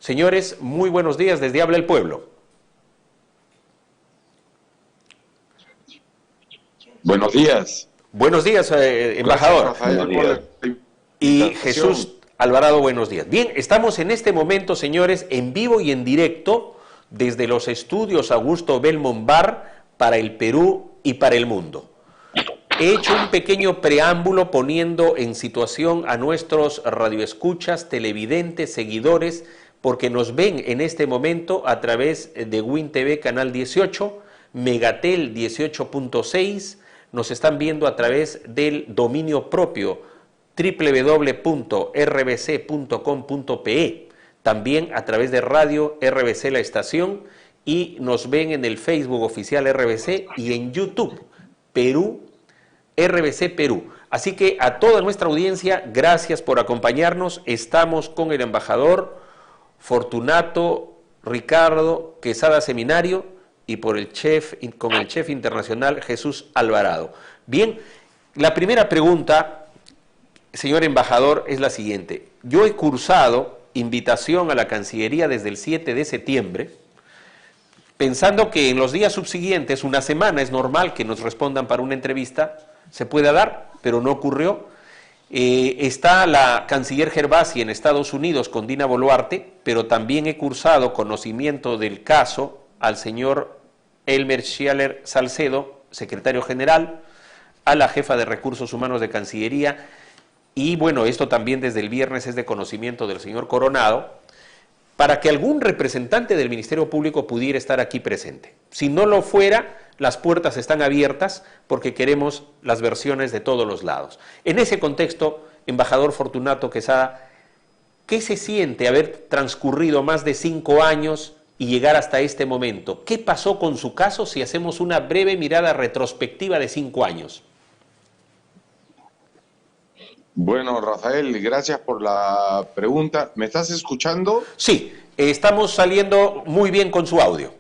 Señores, muy buenos días desde Habla el Pueblo. Buenos días. Buenos días, embajador. Gracias, Rafael, por la y Jesús Alvarado, buenos días. Bien, estamos en este momento, señores, en vivo y en directo desde los estudios Augusto Belmont Bar para el Perú y para el mundo. He hecho un pequeño preámbulo poniendo en situación a nuestros radioescuchas, televidentes, seguidores, porque nos ven en este momento a través de Win TV Canal 18, Megatel 18.6, nos están viendo a través del dominio propio www.rbc.com.pe, también a través de Radio RBC La Estación, y nos ven en el Facebook oficial RBC y en YouTube Perú, RBC Perú. Así que a toda nuestra audiencia, gracias por acompañarnos. Estamos con el embajador Fortunato Ricardo Quesada Seminario y con el chef internacional Jesús Alvarado. Bien, la primera pregunta, señor embajador, es la siguiente. Yo he cursado invitación a la Cancillería desde el 7 de septiembre, pensando que en los días subsiguientes, una semana, es normal que nos respondan para una entrevista, se pueda dar, pero no ocurrió. Está la canciller Gervasi en Estados Unidos con Dina Boluarte, pero también he cursado conocimiento del caso al señor Elmer Schialer Salcedo, secretario general, a la jefa de Recursos Humanos de Cancillería, y bueno, esto también desde el viernes es de conocimiento del señor Coronado, para que algún representante del Ministerio Público pudiera estar aquí presente. Si no lo fuera, las puertas están abiertas porque queremos las versiones de todos los lados. En ese contexto, embajador Fortunato Quesada, ¿qué se siente haber transcurrido más de 5 años y llegar hasta este momento? ¿Qué pasó con su caso si hacemos una breve mirada retrospectiva de 5 años? Bueno, Rafael, gracias por la pregunta. ¿Me estás escuchando? Sí, estamos saliendo muy bien con su audio.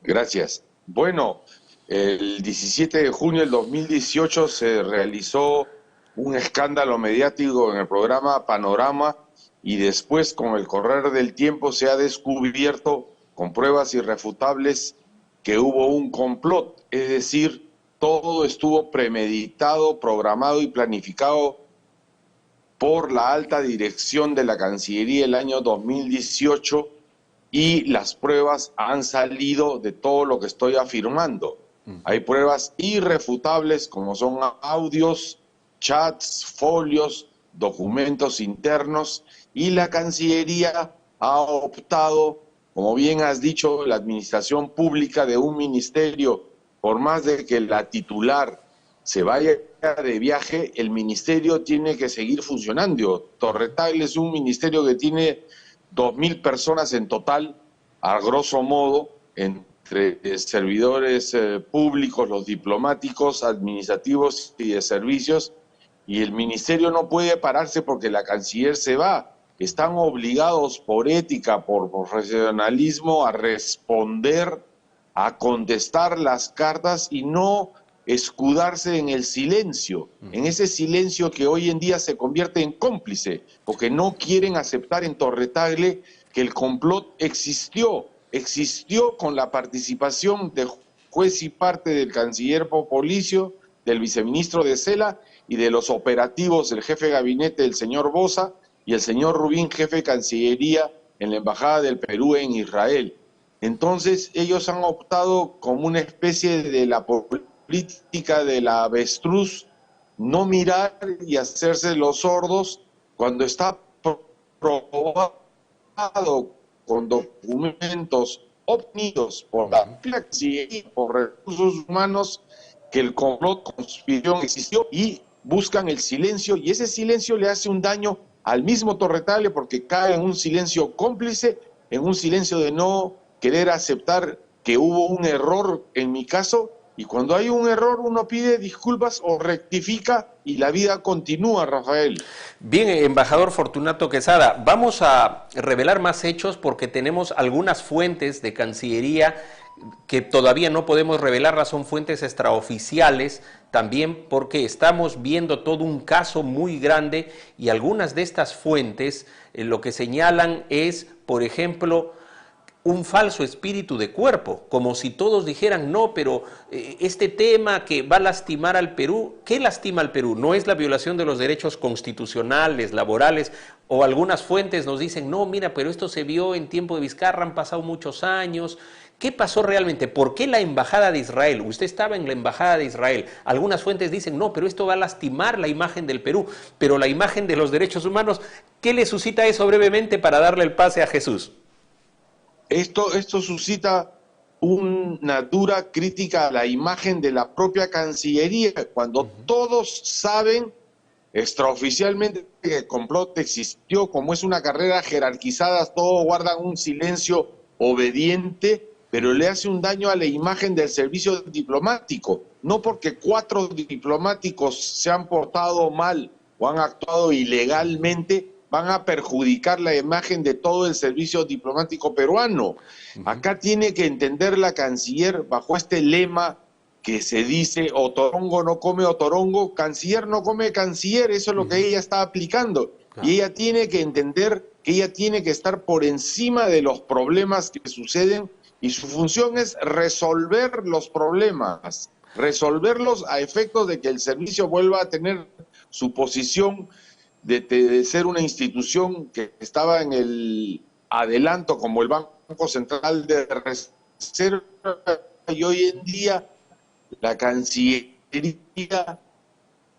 Gracias. Bueno, el 17 de junio del 2018 se realizó un escándalo mediático en el programa Panorama y después, con el correr del tiempo, se ha descubierto con pruebas irrefutables que hubo un complot, es decir, todo estuvo premeditado, programado y planificado por la alta dirección de la Cancillería el año 2018 y las pruebas han salido de todo lo que estoy afirmando. Hay pruebas irrefutables como son audios, chats, folios, documentos internos y la Cancillería ha optado, como bien has dicho, la administración pública de un ministerio, por más de que la titular se vaya de viaje, el ministerio tiene que seguir funcionando. Torre Tagle es un ministerio que tiene 2.000 personas en total, a grosso modo, entre servidores públicos, los diplomáticos, administrativos y de servicios, y el ministerio no puede pararse porque la canciller se va. Están obligados por ética, por profesionalismo, a responder, a contestar las cartas y no escudarse en el silencio, en ese silencio que hoy en día se convierte en cómplice, porque no quieren aceptar en Torre Tagle que el complot existió con la participación de juez y parte del canciller Popolicio, del viceministro de Cela y de los operativos del jefe de gabinete, el señor Boza, y el señor Rubín, jefe de Cancillería en la Embajada del Perú en Israel. Entonces ellos han optado como una especie de la política de la avestruz, no mirar y hacerse los sordos cuando está probado con documentos obtenidos por la Cancillería y por Recursos Humanos que el complot, conspiración existió y buscan el silencio, y ese silencio le hace un daño al mismo Torre Tagle porque cae en un silencio cómplice, en un silencio de no querer aceptar que hubo un error en mi caso, y cuando hay un error uno pide disculpas o rectifica y la vida continúa, Rafael. Bien, embajador Fortunato Quesada, vamos a revelar más hechos porque tenemos algunas fuentes de Cancillería que todavía no podemos revelarlas, son fuentes extraoficiales, también porque estamos viendo todo un caso muy grande y algunas de estas fuentes lo que señalan es, por ejemplo, un falso espíritu de cuerpo, como si todos dijeran, no, pero este tema que va a lastimar al Perú, ¿qué lastima al Perú? No es la violación de los derechos constitucionales, laborales, o algunas fuentes nos dicen, no, mira, pero esto se vio en tiempo de Vizcarra, han pasado muchos años. ¿Qué pasó realmente? ¿Por qué la Embajada de Israel? Usted estaba en la Embajada de Israel. Algunas fuentes dicen, no, pero esto va a lastimar la imagen del Perú, pero la imagen de los derechos humanos, ¿qué le suscita eso brevemente para darle el pase a Jesús? Esto suscita una dura crítica a la imagen de la propia Cancillería, cuando todos saben extraoficialmente que el complot existió, como es una carrera jerarquizada, todos guardan un silencio obediente, pero le hace un daño a la imagen del servicio diplomático, no porque 4 diplomáticos se han portado mal o han actuado ilegalmente, van a perjudicar la imagen de todo el servicio diplomático peruano. Acá tiene que entender la canciller bajo este lema que se dice otorongo no come otorongo, canciller no come canciller, eso es lo que ella está aplicando. Claro. Y ella tiene que entender que ella tiene que estar por encima de los problemas que suceden y su función es resolver los problemas, resolverlos a efectos de que el servicio vuelva a tener su posición de ser una institución que estaba en el adelanto como el Banco Central de Reserva, y hoy en día la Cancillería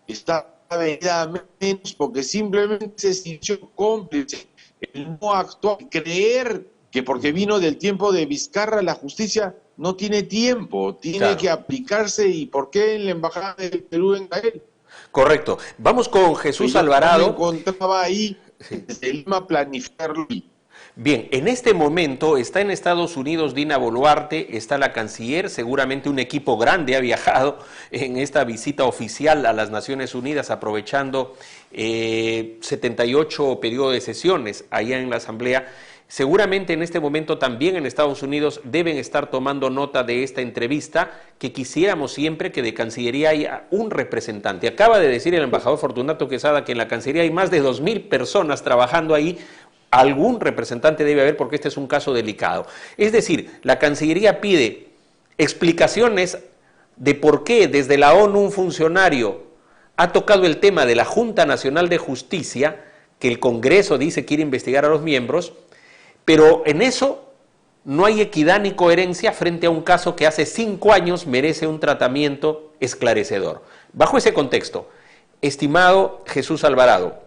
está venida a menos porque simplemente se sintió cómplice, el no actuar, creer que porque vino del tiempo de Vizcarra la justicia no tiene tiempo, tiene que aplicarse. ¿Y por qué en la Embajada del Perú en Israel? Correcto. Vamos con Jesús Alvarado. Yo me encontraba ahí, desde Lima, planificarlo. Bien, en este momento está en Estados Unidos Dina Boluarte, está la canciller, seguramente un equipo grande ha viajado en esta visita oficial a las Naciones Unidas, aprovechando 78 periodo de sesiones allá en la Asamblea. Seguramente en este momento también en Estados Unidos deben estar tomando nota de esta entrevista, que quisiéramos siempre que de Cancillería haya un representante. Acaba de decir el embajador Fortunato Quesada que en la Cancillería hay más de 2000 personas trabajando ahí. Algún representante debe haber porque este es un caso delicado. Es decir, la Cancillería pide explicaciones de por qué desde la ONU un funcionario ha tocado el tema de la Junta Nacional de Justicia, que el Congreso dice quiere investigar a los miembros, pero en eso no hay equidad ni coherencia frente a un caso que hace 5 años merece un tratamiento esclarecedor. Bajo ese contexto, estimado Jesús Alvarado,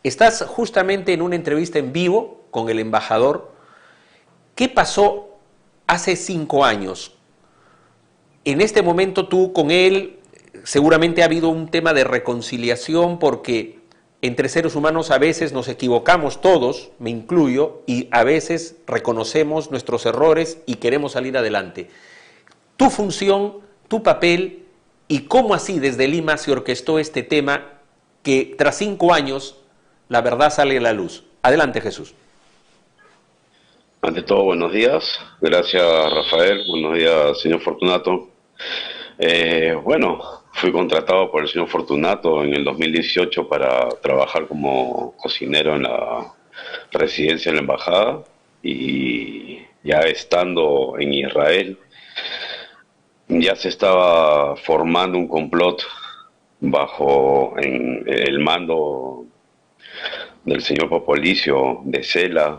estás justamente en una entrevista en vivo con el embajador. ¿Qué pasó hace 5 años? En este momento tú con él seguramente ha habido un tema de reconciliación porque entre seres humanos a veces nos equivocamos todos, me incluyo, y a veces reconocemos nuestros errores y queremos salir adelante. Tu función, tu papel y cómo así desde Lima se orquestó este tema que tras 5 años la verdad sale a la luz. Adelante, Jesús. Ante todo, buenos días. Gracias, Rafael. Buenos días, señor Fortunato. Bueno, fui contratado por el señor Fortunato en el 2018 para trabajar como cocinero en la residencia de la embajada, y ya estando en Israel ya se estaba formando un complot en el mando del señor Popolicio de Cela,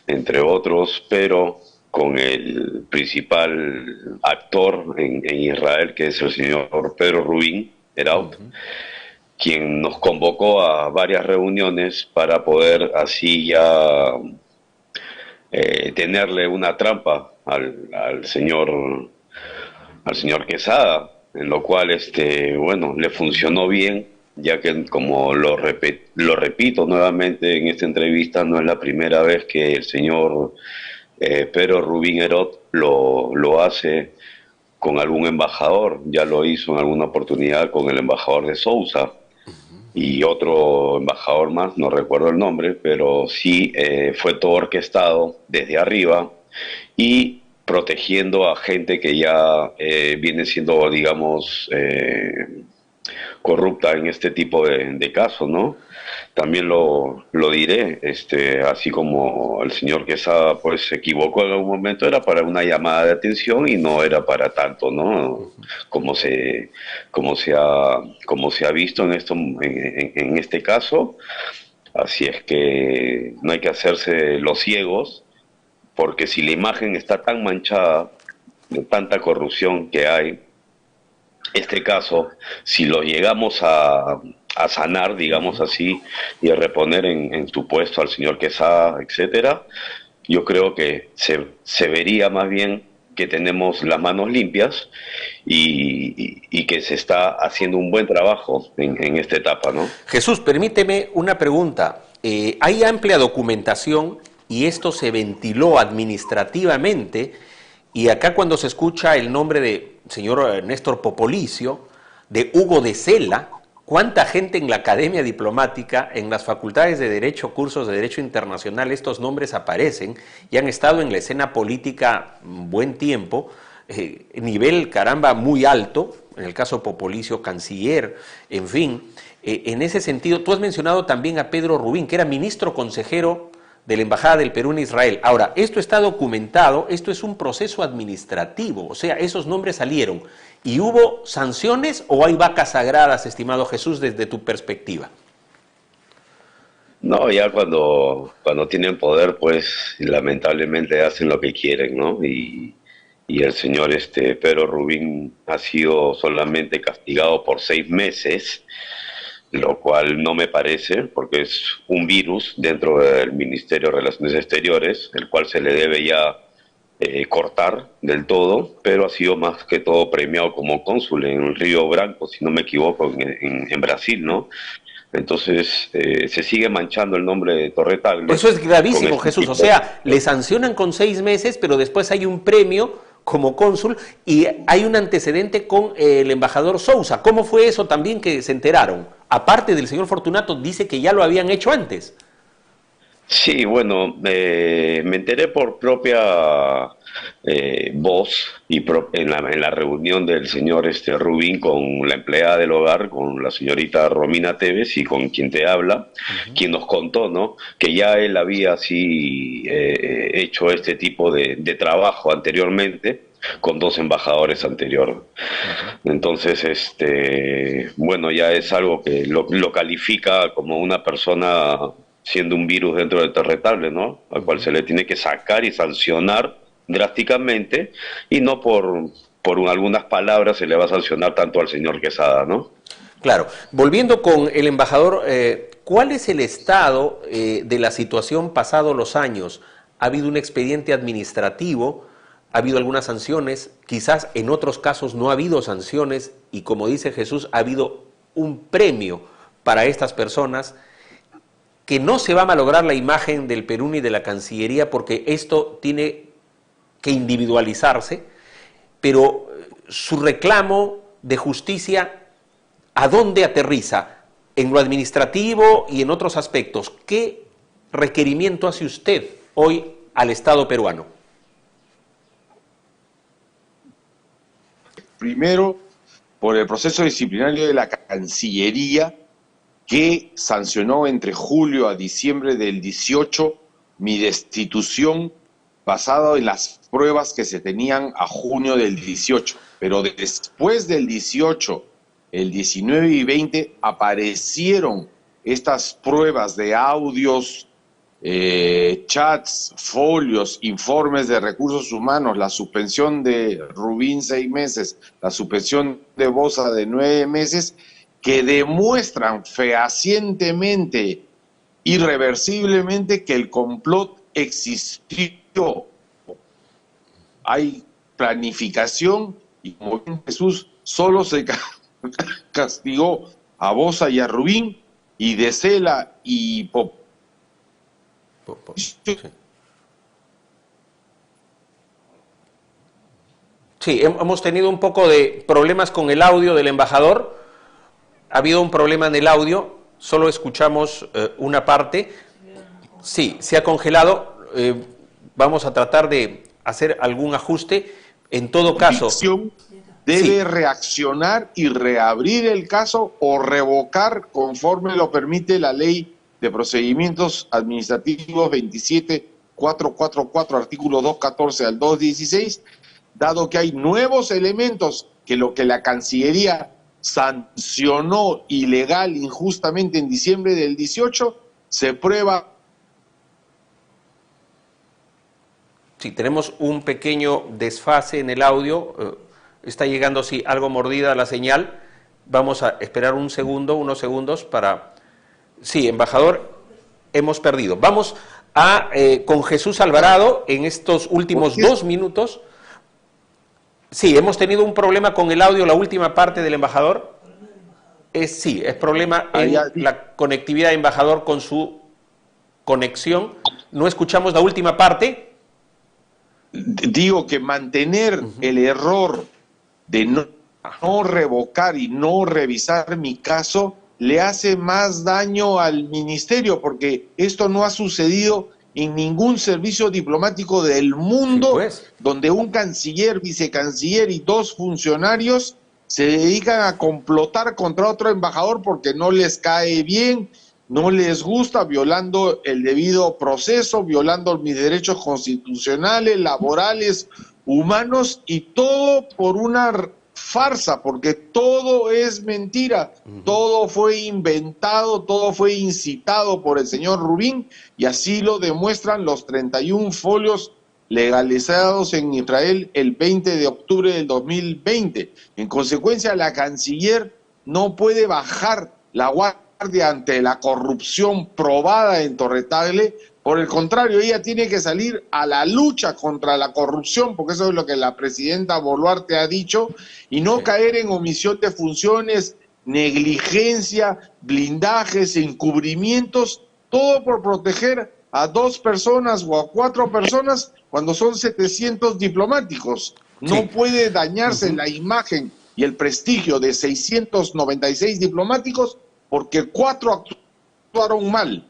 entre otros, pero con el principal actor en Israel, que es el señor Pedro Rubín Eraut, quien nos convocó a varias reuniones para poder así ya tenerle una trampa al señor Quesada, en lo cual bueno, le funcionó bien, ya que, como lo repito nuevamente en esta entrevista, no es la primera vez que el señor Pedro Rubín Eraut lo hace con algún embajador. Ya lo hizo en alguna oportunidad con el embajador de Sousa y otro embajador más, no recuerdo el nombre, pero sí fue todo orquestado desde arriba y protegiendo a gente que ya viene siendo, digamos, corrupta en este tipo de casos, ¿no? También lo diré, así como el señor Quesada pues se equivocó en algún momento, era para una llamada de atención y no era para tanto, ¿no? Como se ha visto en este caso. Así es que no hay que hacerse los ciegos, porque si la imagen está tan manchada de tanta corrupción que hay, este caso, si lo llegamos a sanar, digamos así, y a reponer en su puesto al señor Quesada, etcétera, yo creo que se vería más bien que tenemos las manos limpias y que se está haciendo un buen trabajo en esta etapa, ¿no? Jesús, permíteme una pregunta. Hay amplia documentación y esto se ventiló administrativamente, y acá cuando se escucha el nombre de señor Néstor Popolicio, de Hugo de Sela, ¿cuánta gente en la Academia Diplomática, en las facultades de Derecho, cursos de Derecho Internacional, estos nombres aparecen y han estado en la escena política buen tiempo, nivel, caramba, muy alto, en el caso Popolicio, canciller, en fin. En ese sentido, tú has mencionado también a Pedro Rubín, que era ministro consejero de la Embajada del Perú en Israel. Ahora, esto está documentado, esto es un proceso administrativo, o sea, esos nombres salieron. ¿Y hubo sanciones o hay vacas sagradas, estimado Jesús, desde tu perspectiva? No, ya cuando tienen poder, pues lamentablemente hacen lo que quieren, ¿no? Y el señor Pedro Rubín ha sido solamente castigado por 6 meses, lo cual no me parece, porque es un virus dentro del Ministerio de Relaciones Exteriores, el cual se le debe ya cortar del todo, pero ha sido más que todo premiado como cónsul en Río Branco, si no me equivoco, en Brasil, ¿no? Entonces se sigue manchando el nombre de Torre Tagle. Eso es gravísimo, Jesús. O sea, le sancionan con 6 meses, pero después hay un premio como cónsul y hay un antecedente con el embajador Sousa. ¿Cómo fue eso también que se enteraron? Aparte del señor Fortunato, dice que ya lo habían hecho antes. Sí, bueno, me enteré por propia voz y en la reunión del señor Rubín con la empleada del hogar, con la señorita Romina Tevez y con quien te habla, quien nos contó, ¿no?, que ya él había así hecho este tipo de trabajo anteriormente con 2 embajadores anteriores. Entonces, bueno, ya es algo que lo califica como una persona siendo un virus dentro del Torre Tagle, ¿no?, al cual se le tiene que sacar y sancionar drásticamente, y no por algunas palabras se le va a sancionar tanto al señor Quesada, ¿no? Claro. Volviendo con el embajador, ¿cuál es el estado de la situación pasados los años? ¿Ha habido un expediente administrativo? ¿Ha habido algunas sanciones? Quizás en otros casos no ha habido sanciones y, como dice Jesús, ha habido un premio para estas personas, que no se va a malograr la imagen del Perú ni de la Cancillería, porque esto tiene que individualizarse, pero su reclamo de justicia, ¿a dónde aterriza? En lo administrativo y en otros aspectos. ¿Qué requerimiento hace usted hoy al Estado peruano? Primero, por el proceso disciplinario de la Cancillería, que sancionó entre julio a diciembre del 18 mi destitución basado en las pruebas que se tenían a junio del 18. Pero después del 18, el 19 y 20 aparecieron estas pruebas de audios, chats, folios, informes de recursos humanos, la suspensión de Rubín 6 meses, la suspensión de Boza de 9 meses, que demuestran fehacientemente, irreversiblemente, que el complot existió. Hay planificación y, como bien Jesús, solo se castigó a Boza y a Rubín, y de Sela y Sí, hemos tenido un poco de problemas con el audio del embajador. Ha habido un problema en el audio, solo escuchamos una parte. Sí, se ha congelado. Vamos a tratar de hacer algún ajuste. En todo caso, debe reaccionar y reabrir el caso o revocar conforme lo permite la ley de procedimientos administrativos 27444, artículo 214 al 216, dado que hay nuevos elementos que lo que la Cancillería sancionó ilegal, injustamente en diciembre del 18, se prueba. Sí, tenemos un pequeño desfase en el audio, está llegando, sí, algo mordida la señal. Vamos a esperar un segundo, unos segundos para... Sí, embajador, hemos perdido. Vamos a con Jesús Alvarado en estos últimos 2 minutos. Sí, hemos tenido un problema con el audio, la última parte del embajador. Sí, es problema en la conectividad de embajador con su conexión. No escuchamos la última parte. Digo que mantener el error de no revocar y no revisar mi caso le hace más daño al ministerio, porque esto no ha sucedido en ningún servicio diplomático del mundo, sí, pues, donde un canciller, vicecanciller y 2 funcionarios se dedican a complotar contra otro embajador porque no les cae bien, no les gusta, violando el debido proceso, violando mis derechos constitucionales, laborales, humanos, y todo por una farsa, porque todo es mentira, todo fue inventado, todo fue incitado por el señor Rubín, y así lo demuestran los 31 folios legalizados en Israel el 20 de octubre del 2020. En consecuencia, la canciller no puede bajar la guardia ante la corrupción probada en Torre Tagle. Por el contrario, ella tiene que salir a la lucha contra la corrupción, porque eso es lo que la presidenta Boluarte ha dicho, y no caer en omisión de funciones, negligencia, blindajes, encubrimientos, todo por proteger a 2 personas o a 4 personas cuando son 700 diplomáticos. No puede dañarse la imagen y el prestigio de 696 diplomáticos porque 4 actuaron mal.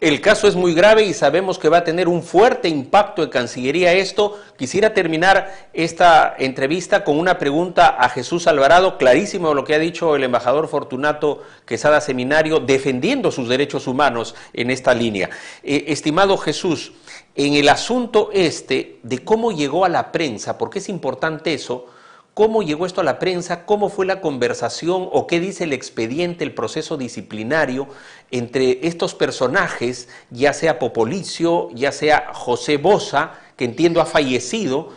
El caso es muy grave y sabemos que va a tener un fuerte impacto en Cancillería esto. Quisiera terminar esta entrevista con una pregunta a Jesús Alvarado, clarísimo lo que ha dicho el embajador Fortunato Quesada Seminario, defendiendo sus derechos humanos en esta línea. Estimado Jesús, en el asunto de cómo llegó a la prensa, porque es importante eso, ¿cómo llegó esto a la prensa? ¿Cómo fue la conversación o qué dice el expediente, el proceso disciplinario entre estos personajes, ya sea Popolicio, ya sea José Boza, que entiendo ha fallecido,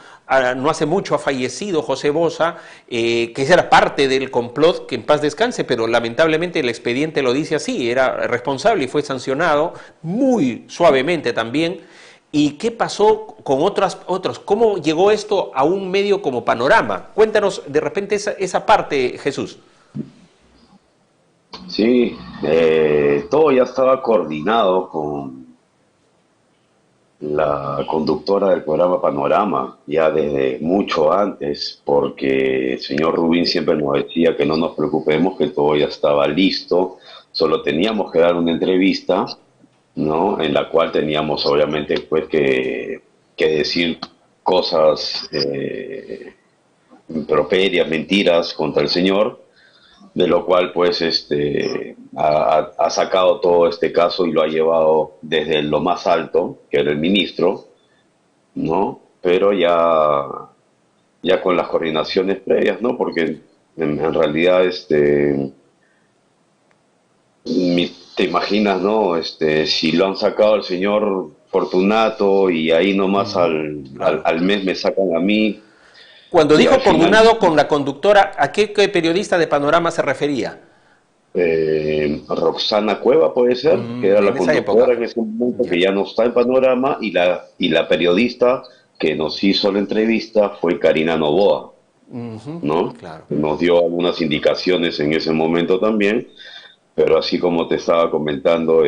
no hace mucho ha fallecido José Boza, que era parte del complot, que en paz descanse, pero lamentablemente el expediente lo dice así, era responsable y fue sancionado muy suavemente también. ¿Y qué pasó con otros? ¿Cómo llegó esto a un medio como Panorama? Cuéntanos de repente esa parte, Jesús. Sí, todo ya estaba coordinado con la conductora del programa Panorama, ya desde mucho antes, porque el señor Rubín siempre nos decía que no nos preocupemos, que todo ya estaba listo, solo teníamos que dar una entrevista, ¿no? En la cual teníamos obviamente pues que decir cosas improperias, mentiras contra el señor, de lo cual pues ha sacado todo este caso y lo ha llevado desde lo más alto, que era el ministro, ¿no? Pero ya con las coordinaciones previas, ¿no? Porque en realidad te imaginas, ¿no? Si lo han sacado al señor Fortunato y ahí nomás al mes me sacan a mí. Cuando dijo coordinado con la conductora, ¿a qué periodista de Panorama se refería? Roxana Cueva puede ser, que era la conductora en ese momento, que ya no está en Panorama, y la periodista que nos hizo la entrevista fue Karina Novoa, ¿no? Claro. Nos dio algunas indicaciones en ese momento también. Pero así como te estaba comentando,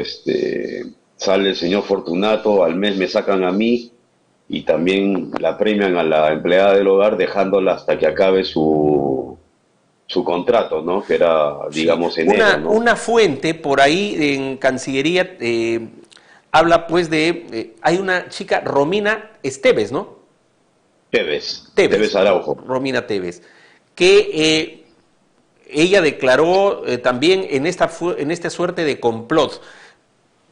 sale el señor Fortunato, al mes me sacan a mí y también la premian a la empleada del hogar dejándola hasta que acabe su contrato, ¿no? Que era, digamos, enero, ¿no? Una fuente por ahí en Cancillería habla pues hay una chica, Romina Esteves, ¿no? Tevez Araujo. Romina Tevez, que ella declaró también en esta suerte de complot.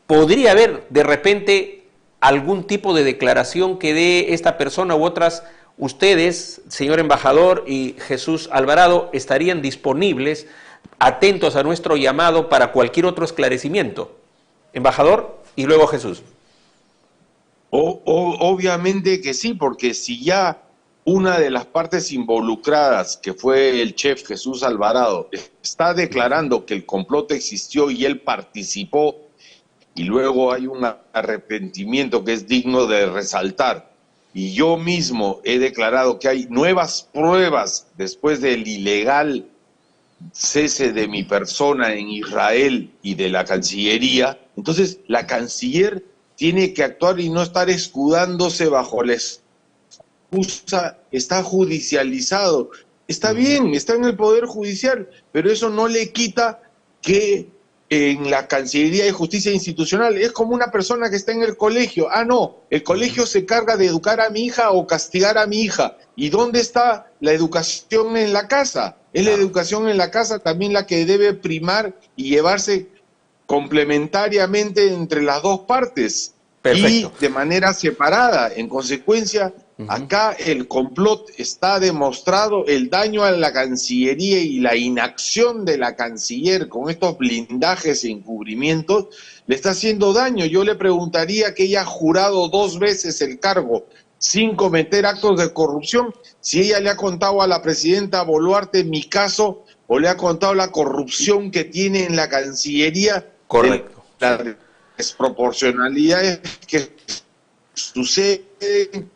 ¿Podría haber de repente algún tipo de declaración que dé esta persona u otras? Ustedes, señor embajador y Jesús Alvarado, estarían disponibles, atentos a nuestro llamado para cualquier otro esclarecimiento. Embajador y luego Jesús. Obviamente que sí, porque si ya una de las partes involucradas, que fue el chef Jesús Alvarado, está declarando que el complot existió y él participó, y luego hay un arrepentimiento que es digno de resaltar, y yo mismo he declarado que hay nuevas pruebas después del ilegal cese de mi persona en Israel y de la Cancillería, entonces la canciller tiene que actuar y no estar escudándose bajo la excusa, está judicializado. Está bien, está en el Poder Judicial, pero eso no le quita que en la Cancillería de Justicia Institucional es como una persona que está en el colegio. Ah, no, el colegio se carga de educar a mi hija o castigar a mi hija. ¿Y dónde está la educación en la casa? Es la educación en la casa también la que debe primar y llevarse complementariamente entre las dos partes. Perfecto. Y de manera separada. En consecuencia, acá el complot está demostrado, el daño a la Cancillería y la inacción de la canciller con estos blindajes e encubrimientos le está haciendo daño. Yo le preguntaría que ella ha jurado 2 veces el cargo sin cometer actos de corrupción, si ella le ha contado a la presidenta Boluarte mi caso o le ha contado la corrupción que tiene en la Cancillería. Correcto. Las desproporcionalidades que suceden,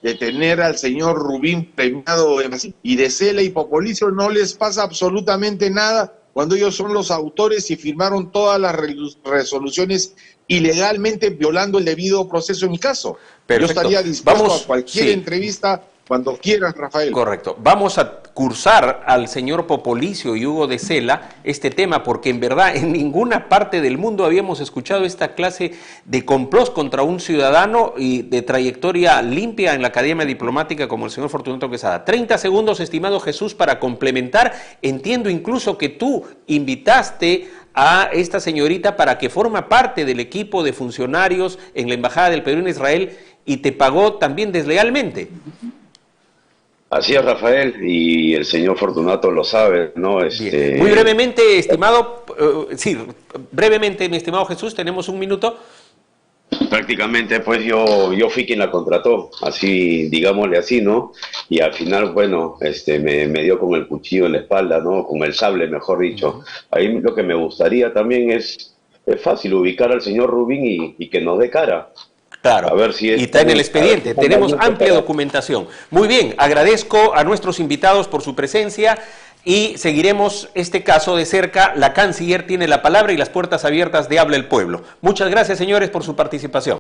de tener al señor Rubín premiado y de Cela y Popolicio no les pasa absolutamente nada cuando ellos son los autores y firmaron todas las resoluciones ilegalmente violando el debido proceso en mi caso. Perfecto. Yo estaría dispuesto a cualquier entrevista cuando quieras, Rafael. Correcto. Vamos a cursar al señor Popolicio y Hugo de Cela este tema, porque en verdad en ninguna parte del mundo habíamos escuchado esta clase de complots contra un ciudadano y de trayectoria limpia en la Academia Diplomática como el señor Fortunato Quesada. 30 segundos, estimado Jesús, para complementar. Entiendo incluso que tú invitaste a esta señorita para que forma parte del equipo de funcionarios en la Embajada del Perú en Israel y te pagó también deslealmente. Así es, Rafael, y el señor Fortunato lo sabe, ¿no? Muy brevemente, estimado, brevemente, mi estimado Jesús, tenemos 1 minuto. Prácticamente, pues yo fui quien la contrató, así, digámosle así, ¿no? Y al final, bueno, me dio con el cuchillo en la espalda, ¿no? Con el sable, mejor dicho. Ahí lo que me gustaría también es fácil ubicar al señor Rubín y que nos dé cara. Claro, a ver si y está en el expediente, tenemos amplia documentación. Muy bien, agradezco a nuestros invitados por su presencia y seguiremos este caso de cerca. La canciller tiene la palabra y las puertas abiertas de Habla el Pueblo. Muchas gracias, señores, por su participación.